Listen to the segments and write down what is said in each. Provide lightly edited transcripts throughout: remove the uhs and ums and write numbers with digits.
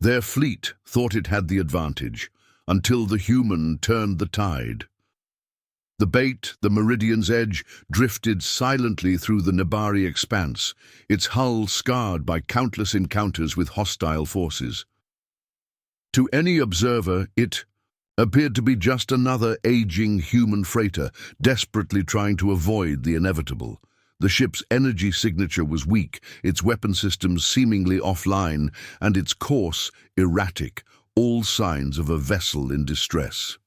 Their fleet thought it had the advantage, until the human turned the tide. The bait, the Meridian's Edge, drifted silently through the Nabari expanse, its hull scarred by countless encounters with hostile forces. To any observer, it appeared to be just another aging human freighter, desperately trying to avoid the inevitable. The ship's energy signature was weak, its weapon systems seemingly offline, and its course erratic, all signs of a vessel in distress.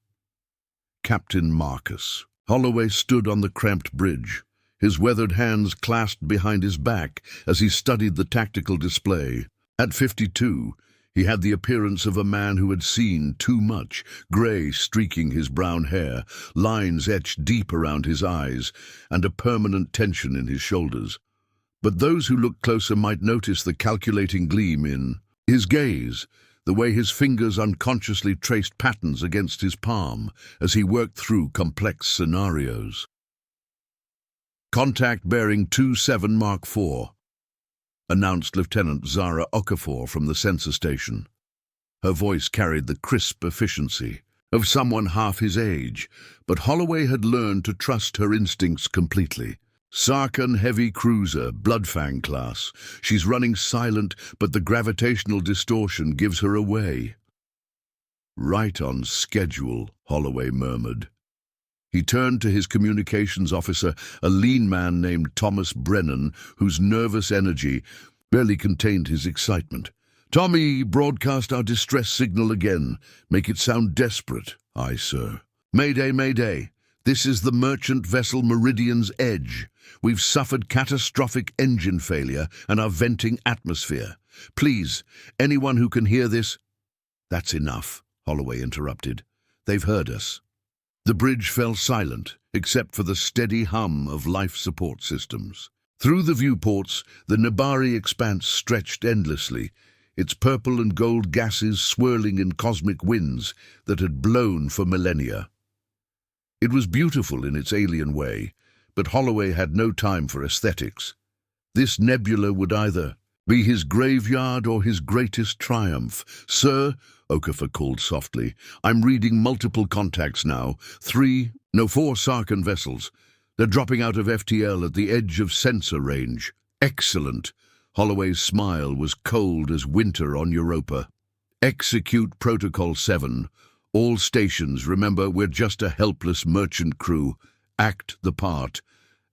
Captain Marcus. Holloway stood on the cramped bridge, his weathered hands clasped behind his back as he studied the tactical display. At 52, he had the appearance of a man who had seen too much, grey streaking his brown hair, lines etched deep around his eyes, and a permanent tension in his shoulders. But those who looked closer might notice the calculating gleam in his gaze, the way his fingers unconsciously traced patterns against his palm as he worked through complex scenarios. "Contact bearing 27 Mark IV, announced Lieutenant Zara Okafor from the sensor station. Her voice carried the crisp efficiency of someone half his age, but Holloway had learned to trust her instincts completely. Sarkan heavy cruiser, Bloodfang class. She's running silent, but the gravitational distortion gives her away. Right on schedule, Holloway murmured. He turned to his communications officer, a lean man named Thomas Brennan, whose nervous energy barely contained his excitement. "Tommy, broadcast our distress signal again. Make it sound desperate." "Aye, sir." "Mayday, mayday. This is the merchant vessel Meridian's Edge. We've suffered catastrophic engine failure and are venting atmosphere. Please, anyone who can hear this—" "That's enough," Holloway interrupted. "They've heard us." The bridge fell silent, except for the steady hum of life support systems. Through the viewports, the Nabari expanse stretched endlessly, its purple and gold gases swirling in cosmic winds that had blown for millennia. It was beautiful in its alien way, but Holloway had no time for aesthetics. This nebula would either be his graveyard or his greatest triumph. "Sir," Okafor called softly, "I'm reading multiple contacts now. 4 Sarkan vessels. They're dropping out of FTL at the edge of sensor range." "Excellent." Holloway's smile was cold as winter on Europa. "Execute Protocol 7. All stations, remember, we're just a helpless merchant crew. Act the part."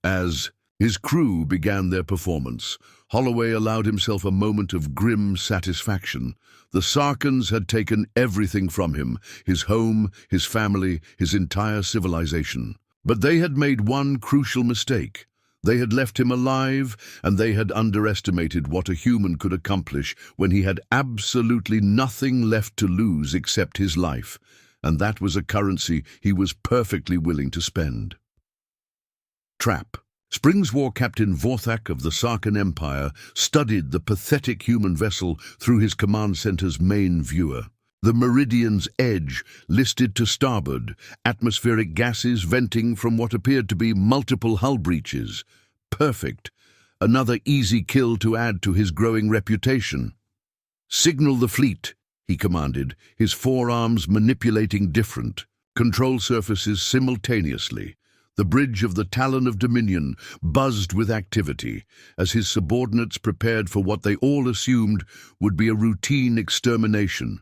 As his crew began their performance, Holloway allowed himself a moment of grim satisfaction. The Sarkans had taken everything from him, his home, his family, his entire civilization. But they had made one crucial mistake. They had left him alive, and they had underestimated what a human could accomplish when he had absolutely nothing left to lose except his life, and that was a currency he was perfectly willing to spend. Trap. Springs War Captain Vorthak of the Sarkan Empire studied the pathetic human vessel through his command center's main viewer. The Meridian's Edge listed to starboard, atmospheric gases venting from what appeared to be multiple hull breaches. Perfect. Another easy kill to add to his growing reputation. "Signal the fleet," he commanded, his forearms manipulating different control surfaces simultaneously. The bridge of the Talon of Dominion buzzed with activity as his subordinates prepared for what they all assumed would be a routine extermination.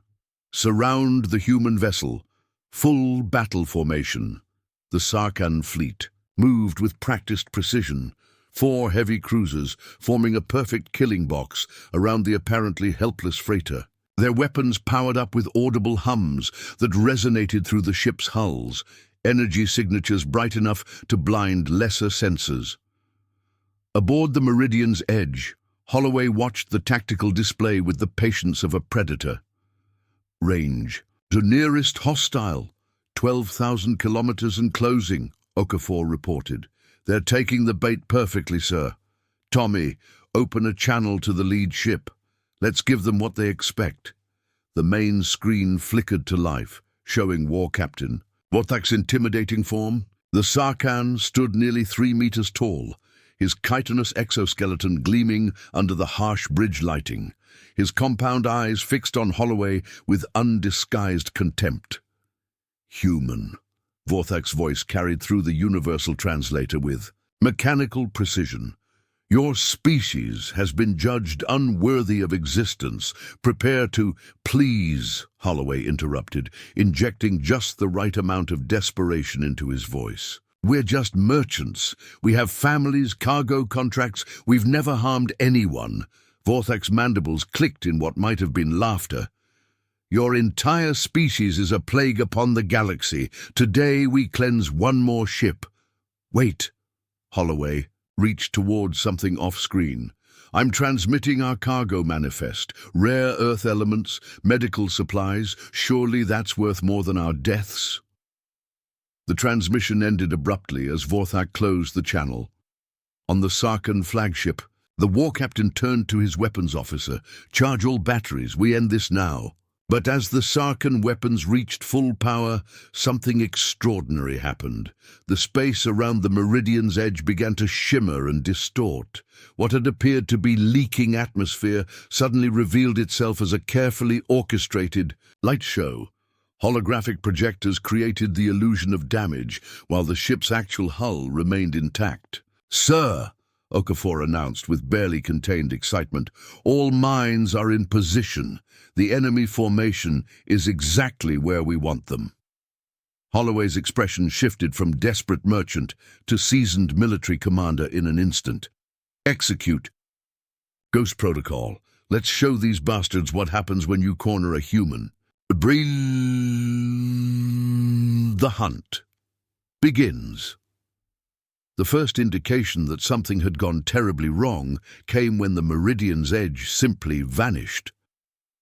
Surround the human vessel. Full battle formation. The Sarkan fleet moved with practiced precision, 4 heavy cruisers forming a perfect killing box around the apparently helpless freighter. Their weapons powered up with audible hums that resonated through the ship's hulls, energy signatures bright enough to blind lesser sensors. Aboard the Meridian's Edge, Holloway watched the tactical display with the patience of a predator. Range. "To nearest hostile. 12,000 kilometers and closing," Okafor reported. "They're taking the bait perfectly, sir. Tommy, open a channel to the lead ship. Let's give them what they expect." The main screen flickered to life, showing War Captain Vorthak's intimidating form. The Sarkan stood nearly 3 meters tall, his chitinous exoskeleton gleaming under the harsh bridge lighting. his compound eyes fixed on Holloway with undisguised contempt. "Human," Vorthak's voice carried through the universal translator with mechanical precision. "Your species has been judged unworthy of existence. Prepare to—" "Please," Holloway interrupted, injecting just the right amount of desperation into his voice. "We're just merchants. We have families, cargo contracts. We've never harmed anyone." Vorthak's mandibles clicked in what might have been laughter. "Your entire species is a plague upon the galaxy. Today we cleanse one more ship." "Wait." Holloway reached towards something off-screen. "I'm transmitting our cargo manifest. Rare earth elements, medical supplies. Surely that's worth more than our deaths." The transmission ended abruptly as Vorthak closed the channel. On the Sarkan flagship, the war captain turned to his weapons officer. "Charge all batteries. We end this now." But as the Sarkan weapons reached full power, something extraordinary happened. The space around the Meridian's edge began to shimmer and distort. What had appeared to be leaking atmosphere suddenly revealed itself as a carefully orchestrated light show. Holographic projectors created the illusion of damage, while the ship's actual hull remained intact. "Sir," Okafor announced with barely contained excitement, "all mines are in position. The enemy formation is exactly where we want them." Holloway's expression shifted from desperate merchant to seasoned military commander in an instant. "Execute. Ghost Protocol. Let's show these bastards what happens when you corner a human." The hunt begins. The first indication that something had gone terribly wrong came when the Meridian's edge simply vanished.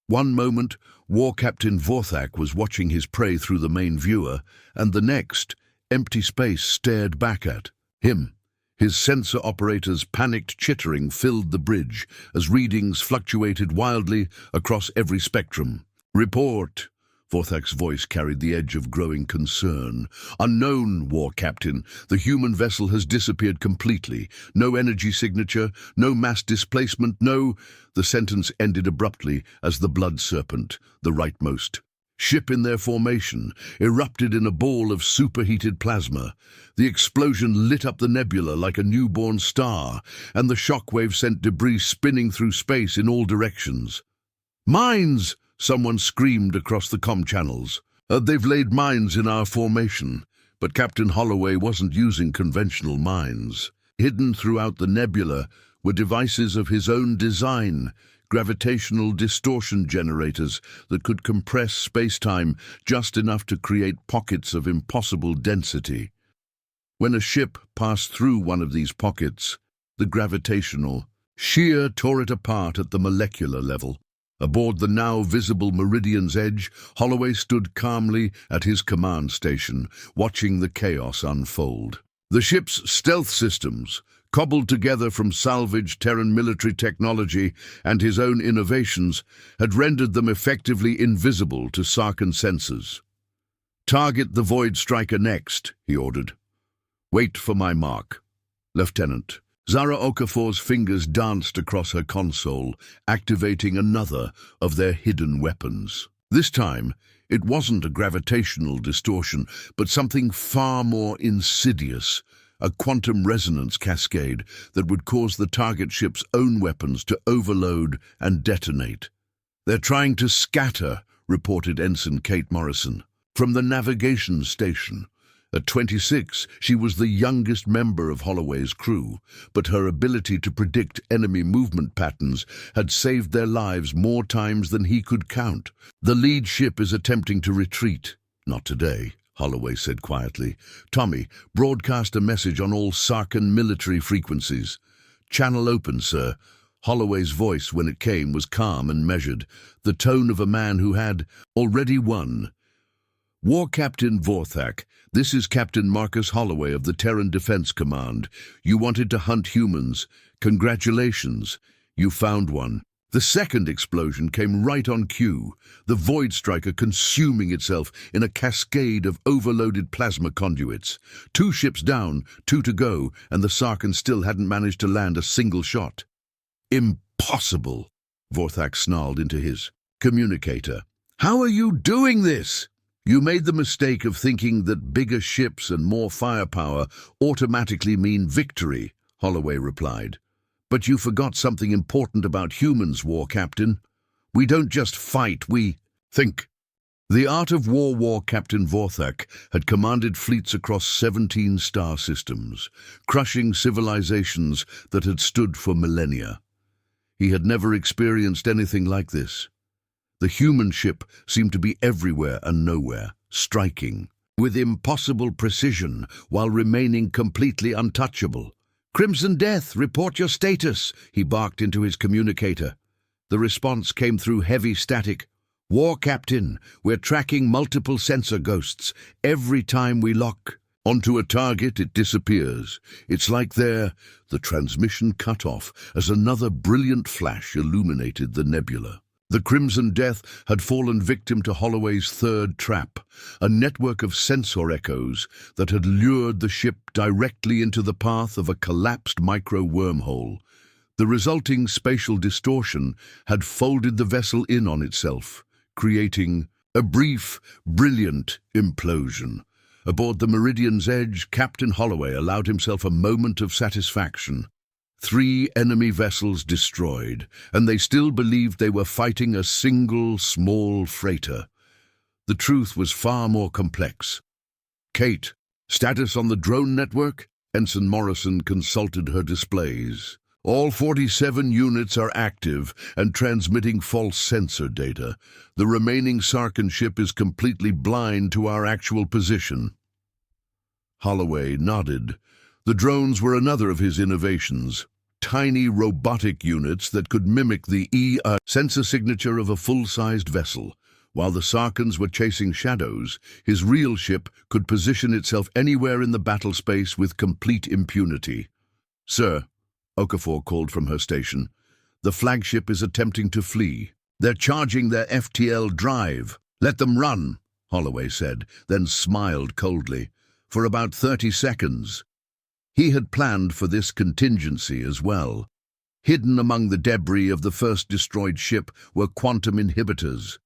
One moment, War Captain Vorthak was watching his prey through the main viewer, and the next, empty space stared back at him. His sensor operators' panicked chittering filled the bridge as readings fluctuated wildly across every spectrum. "Report." Vorthak's voice carried the edge of growing concern. "Unknown, War Captain. The human vessel has disappeared completely. No energy signature, no mass displacement, no—" The sentence ended abruptly as the blood serpent, the rightmost ship in their formation, erupted in a ball of superheated plasma. The explosion lit up the nebula like a newborn star, and the shockwave sent debris spinning through space in all directions. "Mines!" Someone screamed across the comm channels. "They've laid mines in our formation." But Captain Holloway wasn't using conventional mines. Hidden throughout the nebula were devices of his own design, gravitational distortion generators that could compress space-time just enough to create pockets of impossible density. When a ship passed through one of these pockets, the gravitational shear tore it apart at the molecular level. Aboard the now visible Meridian's edge, Holloway stood calmly at his command station, watching the chaos unfold. The ship's stealth systems, cobbled together from salvaged Terran military technology and his own innovations, had rendered them effectively invisible to Sarkan sensors. "Target the Void Striker next," he ordered. "Wait for my mark." "Lieutenant." Zara Okafor's fingers danced across her console, activating another of their hidden weapons. This time, it wasn't a gravitational distortion, but something far more insidious, a quantum resonance cascade that would cause the target ship's own weapons to overload and detonate. "They're trying to scatter," reported Ensign Kate Morrison, from the navigation station. At 26, she was the youngest member of Holloway's crew, but her ability to predict enemy movement patterns had saved their lives more times than he could count. "The lead ship is attempting to retreat." "Not today," Holloway said quietly. "Tommy, broadcast a message on all Sarkan military frequencies." "Channel open, sir." Holloway's voice, when it came, was calm and measured, the tone of a man who had already won. "War Captain Vorthak, this is Captain Marcus Holloway of the Terran Defense Command. You wanted to hunt humans. Congratulations. You found one." The second explosion came right on cue, the Void Striker consuming itself in a cascade of overloaded plasma conduits. 2 ships down, 2 to go, and the Sarkan still hadn't managed to land a single shot. "Impossible." Vorthak snarled into his communicator. "How are you doing this?" "You made the mistake of thinking that bigger ships and more firepower automatically mean victory," Holloway replied. "But you forgot something important about humans, War Captain. We don't just fight, we think." The art of war Captain Vorthak had commanded fleets across 17 star systems, crushing civilizations that had stood for millennia. He had never experienced anything like this. The human ship seemed to be everywhere and nowhere, striking with impossible precision while remaining completely untouchable. "Crimson Death, report your status," he barked into his communicator. The response came through heavy static. "War Captain, we're tracking multiple sensor ghosts. Every time we lock onto a target, it disappears. It's like the transmission cut off as another brilliant flash illuminated the nebula. The Crimson Death had fallen victim to Holloway's third trap, a network of sensor echoes that had lured the ship directly into the path of a collapsed micro-wormhole. The resulting spatial distortion had folded the vessel in on itself, creating a brief, brilliant implosion. Aboard the Meridian's edge, Captain Holloway allowed himself a moment of satisfaction. 3 enemy vessels destroyed, and they still believed they were fighting a single, small freighter. The truth was far more complex. "Kate, status on the drone network?" Ensign Morrison consulted her displays. "All 47 units are active and transmitting false sensor data. The remaining Sarkin ship is completely blind to our actual position." Holloway nodded. The drones were another of his innovations. Tiny robotic units that could mimic the sensor signature of a full-sized vessel. While the Sarkans were chasing shadows, his real ship could position itself anywhere in the battle space with complete impunity. "Sir," Okafor called from her station, "the flagship is attempting to flee. They're charging their FTL drive." "Let them run," Holloway said, then smiled coldly. "For about 30 seconds. He had planned for this contingency as well. Hidden among the debris of the first destroyed ship were quantum inhibitors,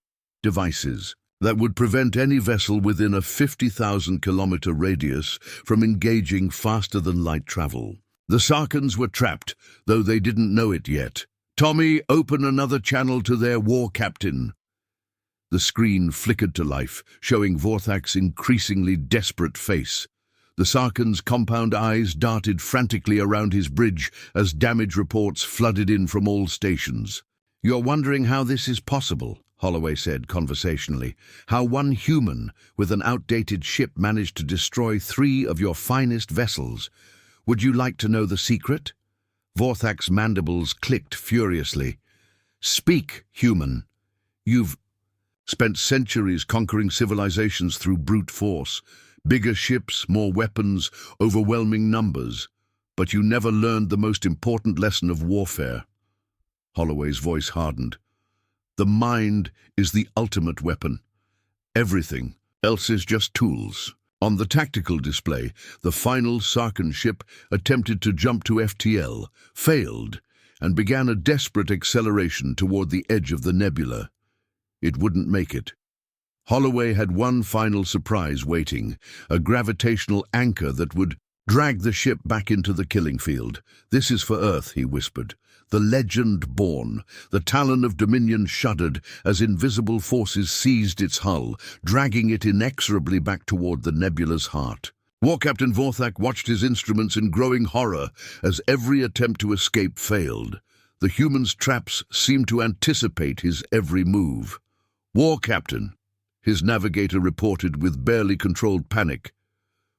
devices that would prevent any vessel within a 50,000-kilometer radius from engaging faster-than-light travel. The Sarkans were trapped, though they didn't know it yet. "Tommy, open another channel to their War Captain." The screen flickered to life, showing Vorthak's increasingly desperate face. The Sarkans' compound eyes darted frantically around his bridge as damage reports flooded in from all stations. "You're wondering how this is possible," Holloway said conversationally. "How one human with an outdated ship managed to destroy 3 of your finest vessels. Would you like to know the secret?" Vorthak's mandibles clicked furiously. "Speak, human. You've spent centuries conquering civilizations through brute force. Bigger ships, more weapons, overwhelming numbers. But you never learned the most important lesson of warfare." Holloway's voice hardened. "The mind is the ultimate weapon. Everything else is just tools." On the tactical display, the final Sarkin ship attempted to jump to FTL, failed, and began a desperate acceleration toward the edge of the nebula. It wouldn't make it. Holloway had one final surprise waiting, a gravitational anchor that would drag the ship back into the killing field. "This is for Earth," he whispered. The legend born. The Talon of Dominion shuddered as invisible forces seized its hull, dragging it inexorably back toward the nebula's heart. War Captain Vorthak watched his instruments in growing horror as every attempt to escape failed. The human's traps seemed to anticipate his every move. "War Captain," his navigator reported with barely controlled panic.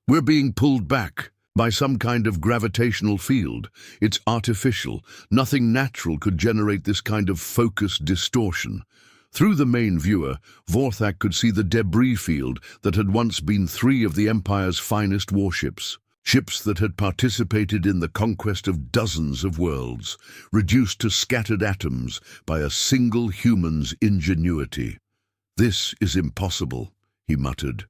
"We're being pulled back by some kind of gravitational field. It's artificial. Nothing natural could generate this kind of focused distortion." Through the main viewer, Vorthak could see the debris field that had once been 3 of the Empire's finest warships. Ships that had participated in the conquest of dozens of worlds, reduced to scattered atoms by a single human's ingenuity. "This is impossible," he muttered.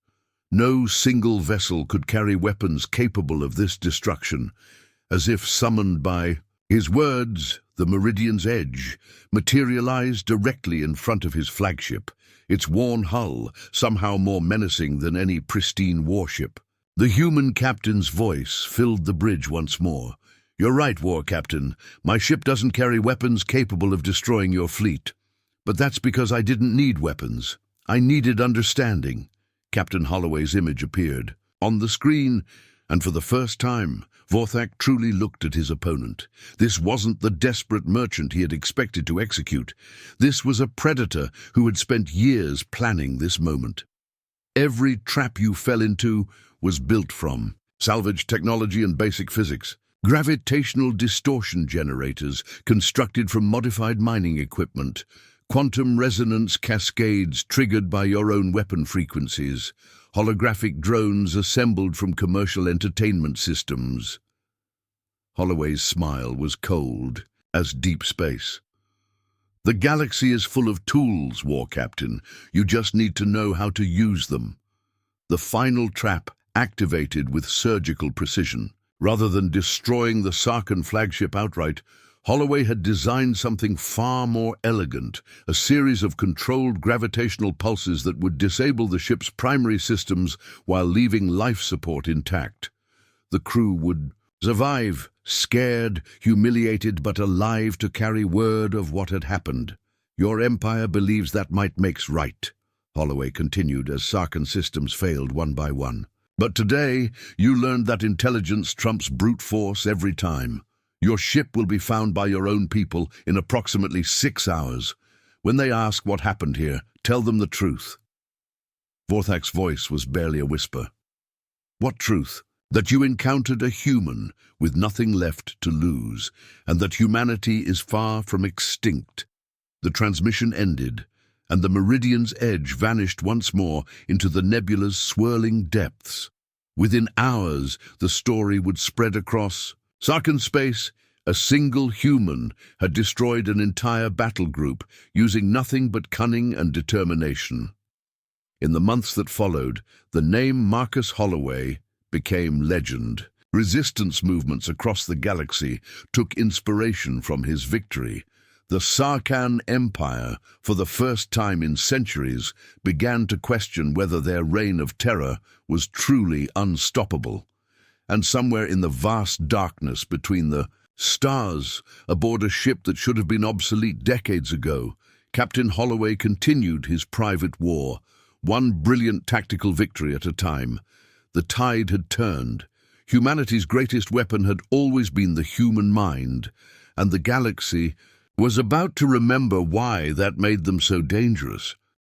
No single vessel could carry weapons capable of this destruction. As if summoned by his words, The Meridian's edge materialized directly in front of his flagship, its worn hull somehow more menacing than any pristine warship. The human captain's voice filled the bridge once more. "You're right, War Captain. My ship doesn't carry weapons capable of destroying your fleet. But that's because I didn't need weapons. I needed understanding." Captain Holloway's image appeared on the screen, and for the first time, Vorthak truly looked at his opponent. This wasn't the desperate merchant he had expected to execute. This was a predator who had spent years planning this moment. Every trap you fell into was built from salvage technology and basic physics. Gravitational distortion generators constructed from modified mining equipment. Quantum resonance cascades triggered by your own weapon frequencies. Holographic drones assembled from commercial entertainment systems. Holloway's smile was cold as deep space. "The galaxy is full of tools, War Captain. You just need to know how to use them." The final trap activated with surgical precision. Rather than destroying the Sarkhan flagship outright, Holloway had designed something far more elegant, a series of controlled gravitational pulses that would disable the ship's primary systems while leaving life support intact. The crew would survive, scared, humiliated, but alive to carry word of what had happened. "Your empire believes that might makes right," Holloway continued as Sarkhan systems failed one by one. "But today, you learned that intelligence trumps brute force every time. Your ship will be found by your own people in approximately 6 hours. When they ask what happened here, tell them the truth." Vorthak's voice was barely a whisper. "What truth? That you encountered a human with nothing left to lose, and that humanity is far from extinct." The transmission ended, and the Meridian's edge vanished once more into the nebula's swirling depths. Within hours, the story would spread across Sarkhan space. A single human had destroyed an entire battle group using nothing but cunning and determination. In the months that followed, the name Marcus Holloway became legend. Resistance movements across the galaxy took inspiration from his victory. The Sarkhan Empire, for the first time in centuries, began to question whether their reign of terror was truly unstoppable. And somewhere in the vast darkness between the stars, aboard a ship that should have been obsolete decades ago, Captain Holloway continued his private war, one brilliant tactical victory at a time. The tide had turned. Humanity's greatest weapon had always been the human mind, and the galaxy was about to remember why that made them so dangerous.